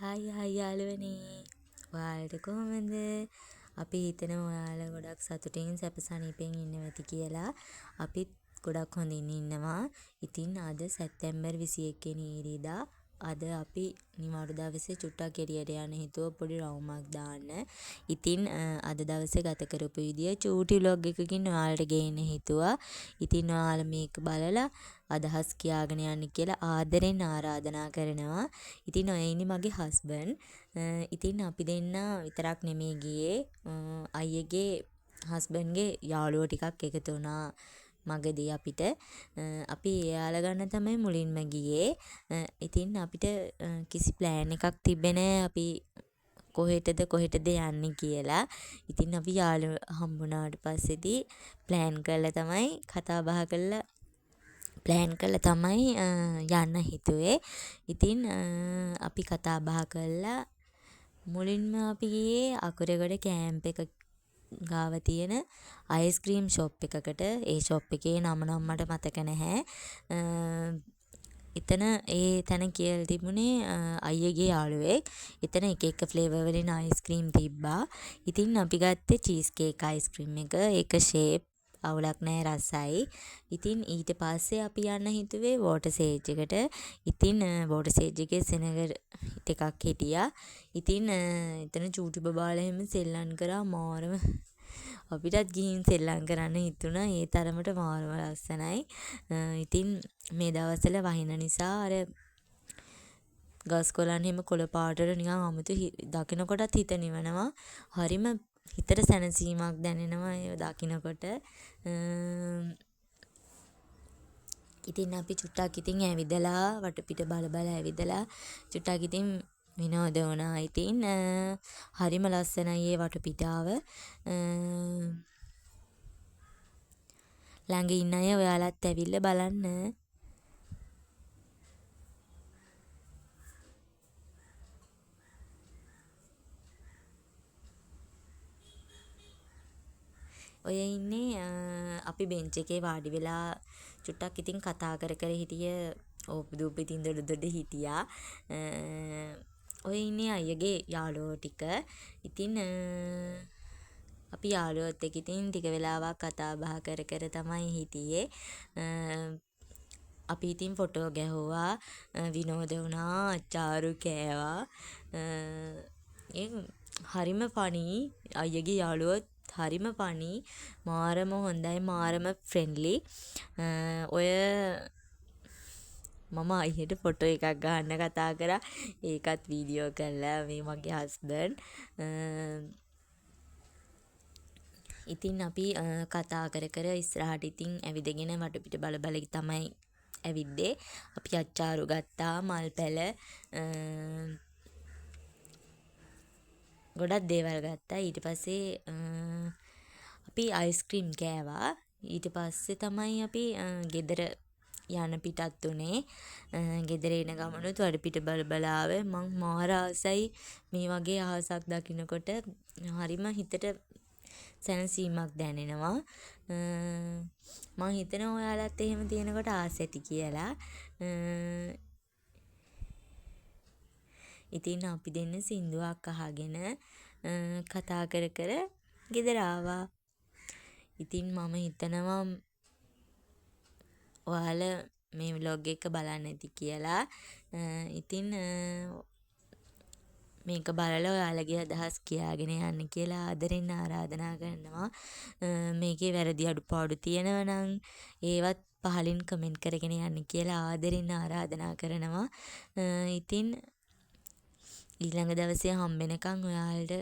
Hi යාළුවනේ. ඔයාලට කොහොමද? අපි හිතනවා ඔයාලා ගොඩක් සතුටින් සැපසනීපෙන් ඉන්නවා ඇති කියලා. අපිත් ගොඩක් හොඳින් ඉන්නවා. ඉතින් අද සැප්තැම්බර් 21 වෙනි ඉරිදා. අද අපි නිවාඩු දවසේ චුට්ටක් එළියට යන්න හිතුවා පොඩි රවුමක් දාන්න. ඉතින් අද දවසේ ගත කරපු විදිය චූටි vlog එකකින් ඔයාලට ගේන්න හිතුවා. ඉතින් ඔයාලා මේක බලලා අදහස් කියාගෙන යන්න කියලා ආදරෙන් ආරාධනා කරනවා. ඉතින් ඔය ඉන්නේ මගේ හස්බන්ඩ්. ඉතින් අපි දෙන්න විතරක් නෙමෙයි ගියේ. අයියගේ හස්බන්ඩ්ගේ යාළුවෝ ටිකක් එකතු වුණා මගදී අපිට. අපි එයාලා ගන්න තමයි මුලින්ම ගියේ. ඉතින් අපිට කිසි ප්ලෑන් එකක් තිබ්බේ නෑ අපි කොහෙටද යන්නේ කියලා. ඉතින් අපි යාළුවෝ හම්බුණාට පස්සේදී ප්ලෑන් කරලා තමයි යන්න හිතුවේ. ඉතින් අපි කතා බහ කළා. මුලින්ම අපි ගියේ අකුරගොඩ කැම්ප් එක ගාව තියෙන අයිස්ක්‍රීම් ෂොප් එකකට. ඒ ෂොප් එකේ නම නම් මට මතක නැහැ. එතන ඒ තැන කියලා තිබුණේ අයියගේ යාළුවෙක්. එතන එක ෆ්ලේවර් වලින් අයිස්ක්‍රීම් තිබ්බා. ඉතින් අපි ගත්තේ චීස් කේක් අයිස්ක්‍රීම් එක. ඒක ෂේප් අවුලක් නැහැ රසයි. ඉතින් ඊට පස්සේ අපි යන්න හිතුවේ වෝටර් සේජ් එකට. ඉතින් වෝටර් සේජ් එකේ සෙනග ටිකක් හිටියා. ඉතින් එතන චූටි බබාලා එහෙම සෙල්ලම් කරා මාරම අපිටත් ගිහින් සෙල්ලම් කරන්න හිතුණා. ඒ තරමට මාරම ලස්සනයි. ඉතින් මේ දවස්වල වහින නිසා අර ගස් කොළන් එහෙම කොළ පාටට නිකන් අමුතු දකිනකොටත් හිත නිවනවා. හරිම හිතට සැනසීමක් දැනෙනවා ඒ දකිනකොට. ඉතින් අපි චුට්ටක් ඉතින් ඇවිදලා වටපිට බල ඇවිදලා චුට්ටක් ඉතින් විනෝද වුණා. ඉතින් හරිම ලස්සනයි ඒ වටපිටාව. ළඟ ඉන්න අය ඔයාලත් ඇවිල්ලා බලන්න. ඔය ඉන්නේ අපි බෙන්ච් එකේ වාඩි වෙලා චුට්ටක් ඉතින් කතා කර හිටිය ඕපු දූපු ඉතින් දොඩ හිටියා. ඔය ඉන්නේ අයියගේ යාළුවෝ ටික. ඉතින් අපි යාළුවොත් එක්ක ඉතින් ටික වෙලාවක් කතා බහ කර තමයි හිටියේ. අපි ඉතින් ෆොටෝ ගැහුවා, විනෝද වුණා, අච්චාරු කෑවා. හරිම ෆනී. අයියගේ යාළුවොත් හරිම ෆනී. මාරම හොඳයි, මාරම ෆ්‍රෙන්ඩ්ලි. ඔය මම අයියට ෆොටෝ එකක් ගන්න කතා කරා. ඒකත් වීඩියෝ කළා මේ මගේ හස්බන්ඩ්. ඉතින් අපි කතා කර ඉස්සරහට ඉතින් ඇවිදගෙන වටපිට බල තමයි ඇවිද්දේ. අපි අච්චාරු ගත්තා, මල් පැල ගොඩක් දේවල් ගත්තා. ඊට පස්සේ අපි අයිස්ක්‍රීම් කෑවා. ඊට පස්සේ තමයි අපි ගෙදර යන පිටත් උනේ. ගෙදර එන ගමනුත් වටපිට බල ආවේ. මං මාර ආසයි මේ වගේ අහසක් දකිනකොට. හරිම හිතට සැනසීමක් දැනෙනවා. මං හිතනවා ඔයාලත් එහෙම තියෙනකොට ආස ඇති කියලා. ඉතින් අපි දෙන්න සින්දුවක් අහගෙන කතා කර ගෙදර ආවා. ඉතින් මම හිතනවා ඔයාලා මේ vlog එක බලන්න ඇති කියලා. ඉතින් මේක බලලා ඔයාලගේ අදහස් කියාගෙන යන්න කියලා ආදරෙන් ආරාධනා කරනවා. මේකේ වැරදි අඩුපාඩු තියෙනවා නම් ඒවත් පහලින් කමෙන්ට් කරගෙන යන්න කියලා ආදරෙන් ආරාධනා කරනවා. ඉතින් ඊළඟ දවසේ හම්බෙනකන් ඔයාලට